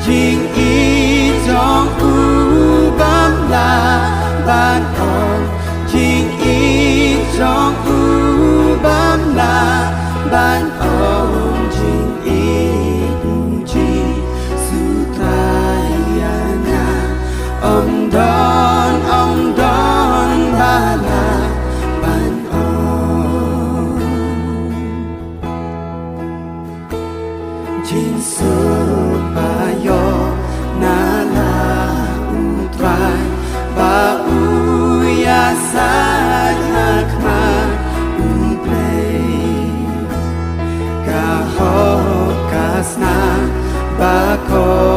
Jing y trong u bám là ban ong Jing y trong u bám là ban ong Jing y uji sutayana Om don bala ban ong Jing supaya nala utrai ba uya sanyak ma uplay kaho kasna ba ko